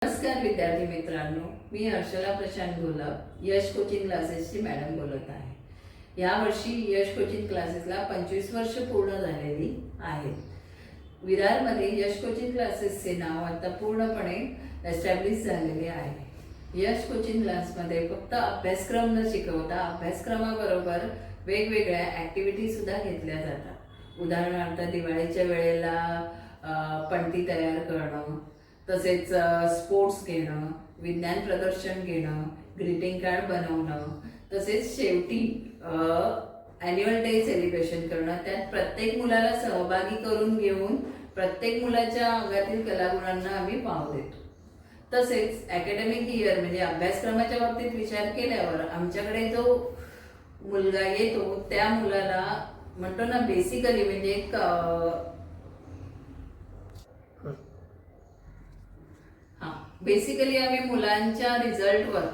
नमस्कार विद्यार्थी मित्रांनो, मी हर्षला प्रशांत घोलप यश कोचिंग क्लासेसची मॅडम बोलत आहे। यावर्षी यश कोचिंग क्लासेसला 25 वर्ष पूर्ण झालेली आहेत। विरारमध्ये यश कोचिंग क्लासेसचे नाव आता पूर्णपणे एस्टॅब्लिश झालेले आहे। यश कोचिंग क्लासमध्ये फक्त अभ्यासक्रम न शिकवता अभ्यासक्रमाबरोबर वेगवेगळ्या ॲक्टिव्हिटी सुद्धा घेतल्या जातात। उदाहरणार्थ दिवाळीच्या वेळेला पणती तयार करणं, तसेच स्पोर्ट्स घेणं, विज्ञान प्रदर्शन घेणं, ग्रीटिंग कार्ड बनवणं, तसेच शेवटी ॲन्युअल डे सेलिब्रेशन करणं। त्यात प्रत्येक मुलाला सहभागी करून घेऊन प्रत्येक मुलाच्या अंगातील कलागुणांना आम्ही वाव देतो। तसेच अकॅडमिक इयर म्हणजे अभ्यासक्रमाच्या बाबतीत विचार केल्यावर आमच्याकडे जो मुलगा येतो त्या मुलाला म्हणतो ना बेसिकली म्हणजे बेसिकली आम्ही मुलांच्या रिझल्टवर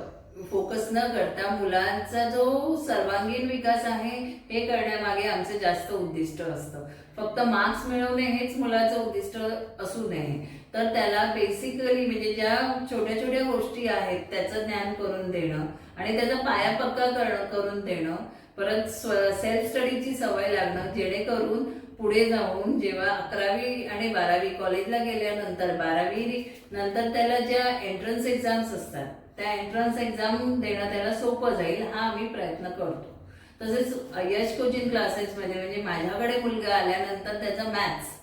फोकस न करता मुलांचा जो सर्वांगीण विकास आहे हे करण्यामागे आमचं जास्त उद्दिष्ट असतं। फक्त मार्क्स मिळवणे हेच मुलाचं उद्दिष्ट असू नये, तर त्याला बेसिकली म्हणजे ज्या छोट्या छोट्या गोष्टी आहेत त्याचं ज्ञान करून देणं आणि त्याचा पाया पक्का करून देणं, परत सेल्फ स्टडीची सवय लागणं, जेणेकरून पुढे जाऊन जेव्हा 11वी आणि 12वी कॉलेजला गेल्यानंतर 12वी नंतर त्याला ज्या एंट्रन्स एक्झाम्स असतात त्या एंट्रन्स एक्झाम देणं त्याला सोपं जाईल, हा आम्ही प्रयत्न करतो। तसेच यश कोचिंग क्लासेसमध्ये म्हणजे माझ्याकडे मुलगा आल्यानंतर त्याचा मॅथ्स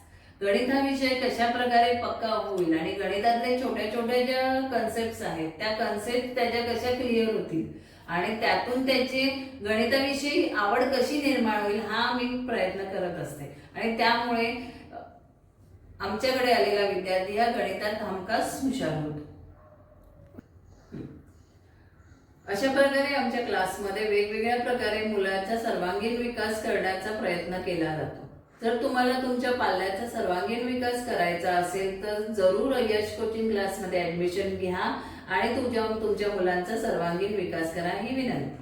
गणित हा विषय कशा प्रकारे पक्का होईल आणि गणितातले छोट्या छोट्या ज्या कन्सेप्ट्स आहेत त्या कन्सेप्ट त्याच्या कशा क्लिअर होतील आणि त्यातून त्याची गणिताविषयी आवड कशी निर्माण होईल हा मी प्रयत्न करत असते। आणि त्यामुळे आमच्याकडे आलेला विद्यार्थी हा गणितात हमखास हुशार होतो। अशा प्रकारे आमच्या क्लासमध्ये वेगवेगळ्या प्रकारे मुलाचा सर्वांगीण विकास करण्याचा प्रयत्न केला जातो। जर तुम्हाला तुमच्या पाल्याचा सर्वांगीण विकास करायचा असेल तर जरूर यश कोचिंग क्लासमध्ये ॲडमिशन घ्या आणि तुमच्या मुलांचा सर्वांगीण विकास करा ही विनंती।